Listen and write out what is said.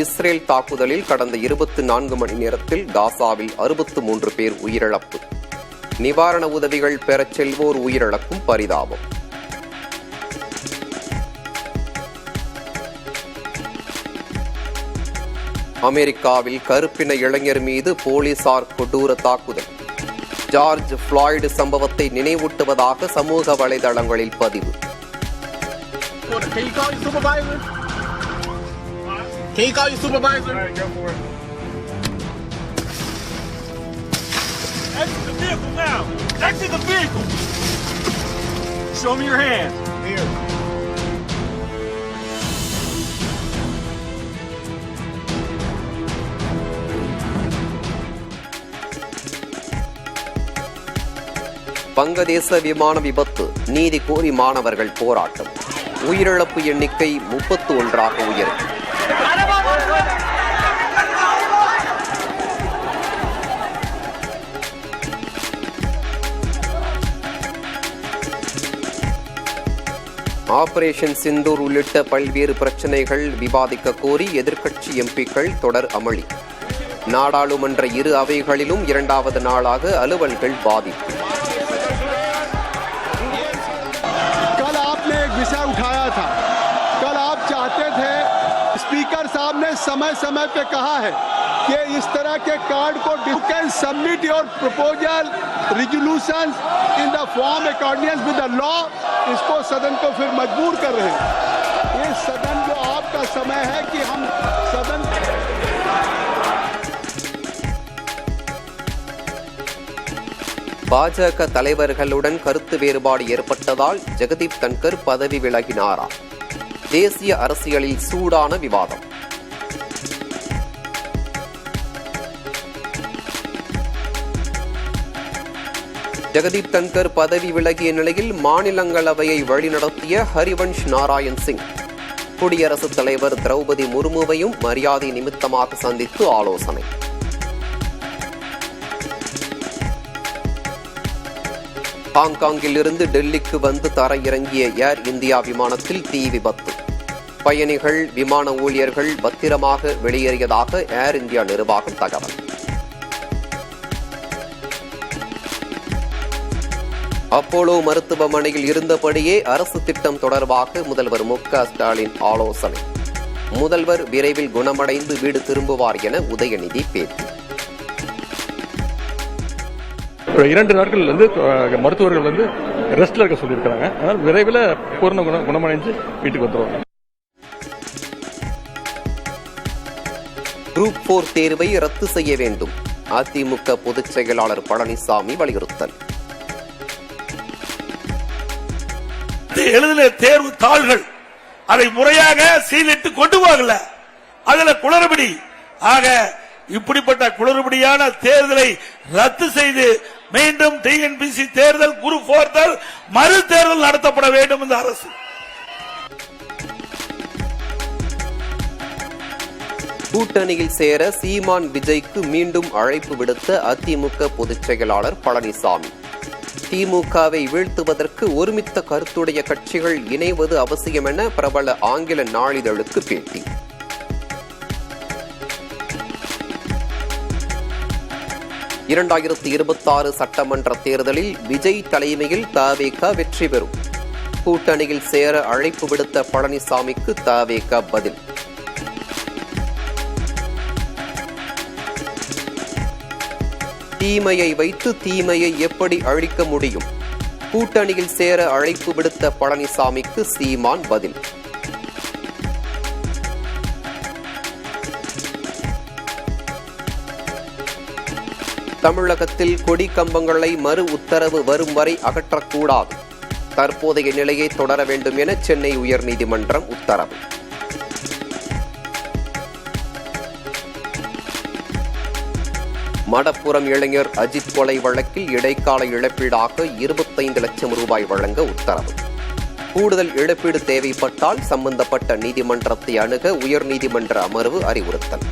Israel தாக்குதலில் கடந்த 24 மணி நேரத்தில் காசாவில் 63 பேர் உயிரிழப்பு. நிவாரண உதவிகள் பெறச் செல்வோர் உயிரிழக்கும் பரிதாபம். அமெரிக்காவில் கருப்பின இளைஞர் மீது போலீசார் கொடூர தாக்குதல். ஜார்ஜ் ஃபிளாய்டு சம்பவத்தை நினைவூட்டுவதாக சமூக வலைதளங்களில் பதிவு. Can you call your supervisor? All right, go for it. Exit the vehicle now! Exit the vehicle! Show me your hands. Here. வங்கதேச விமான விபத்து, நீதி கோரி மாணவர்கள் போராட்டம். உயிரிழப்பு எண்ணிக்கை 31 உயரும். ஆபரேஷன் சிந்தூர் உள்ளிட்ட பல்வேறு பிரச்சினைகள் விவாதிக்க கோரி எதிர்க்கட்சி எம்பிக்கள் தொடர் அமளி. நாடாளுமன்ற இரு அவைகளிலும் 2வது நாளாக அலுவல்கள் பாதிப்பு. कल आपने एक विषय उठाया था. कल आप चाहते थे, स्पीकर साहब ने समय समय पे कहा है कि इस तरह के कार्ड को you can submit your proposal resolution in the form according with the law. इसको सदन को फिर मजबूर कर रहे हैं. ये सदन जो आपका समय है कि हम सदन பாஜக தலைவர்களுடன் கருத்து வேறுபாடு ஏற்பட்டதால் ஜெகதீப் தன்கர் பதவி விலகினாரா? தேசிய அரசியலில் சூடான விவாதம். ஜெகதீப் தன்கர் பதவி விலகிய நிலையில் மாநிலங்களவையை வழிநடத்திய ஹரிவன்ஷ் நாராயண் சிங் குடியரசுத் தலைவர் திரௌபதி முர்முவையும் மரியாதை நிமித்தமாக சந்தித்து ஆலோசனை. ஹாங்காங்கில் இருந்து டெல்லிக்கு வந்து தரையிறங்கிய ஏர் இந்தியா விமானத்தில் தீ விபத்து. பயணிகள், விமான ஊழியர்கள் பத்திரமாக வெளியேறியதாக ஏர் இந்தியா நிர்வாகம் தகவல். அப்போலோ மருத்துவமனையில் இருந்தபடியே அரசு திட்டம் தொடர்பாக முதல்வர் மு.க. ஸ்டாலின் ஆலோசனை. முதல்வர் விரைவில் குணமடைந்து வீடு திரும்புவார் என உதயநிதி பேட்டி. 2 நாட்கள் மருத்துவர்கள் ரெஸ்ட்ல இருக்க சொல்லியிருக்காங்க. அதனால் விரைவில் பூர்ண குணமடைஞ்சு வீட்டுக்கு வந்துருவாங்க. குரூப் 4 தேர்வை ரத்து செய்ய வேண்டும். அதிமுக பொதுச் செயலாளர் பழனிசாமி வலியுறுத்தல். எழுதின தேர்வு தாள்கள் அதை முறையாக சீலிட்டு கொண்டு போகல. அதுல குளறுபடி. ஆக இப்படிப்பட்ட குளறுபடியான தேர்தலை ரத்து செய்து மீண்டும் டிஎன்பிசி தேர்தல் குரூப் 4 மறு தேர்தல் நடத்தப்பட வேண்டும் இந்த அரசு. கூட்டணியில் சேர சீமான் விஜய்க்கு மீண்டும் அழைப்பு விடுத்த அதிமுக பொதுச் செயலாளர் பழனிசாமி. திமுகவை வீழ்த்துவதற்கு ஒருமித்த கருத்துடைய கட்சிகள் இணைவது அவசியம் என பிரபல ஆங்கில நாளிதழுக்கு பேட்டி. (2026) சட்டமன்ற தேர்தலில் விஜய் தலைமையில் தவேக வெற்றி பெறும். கூட்டணியில் சேர அழைப்பு விடுத்த பழனிசாமிக்கு தவேக பதில். தீமையை வைத்து தீமையை எப்படி அழிக்க முடியும்? கூட்டணியில் சேர அழைப்பு விடுத்த பழனிசாமிக்கு சீமான் பதில். தமிழகத்தில் கொடி கம்பங்களை மறு உத்தரவு வரும் வரை அகற்றக்கூடாது. தற்போதைய நிலையை தொடர வேண்டும் என சென்னை உயர்நீதிமன்றம் உத்தரவு. மடப்புரம் இளைஞர் அஜித் கொலை வழக்கில் இடைக்கால இழப்பீடாக 25 லட்சம் ரூபாய் வழங்க உத்தரவு. கூடுதல் இழப்பீடு தேவைப்பட்டால் சம்பந்தப்பட்ட நீதிமன்றத்தை அணுக உயர்நீதிமன்ற அமர்வு அறிவுறுத்தல்.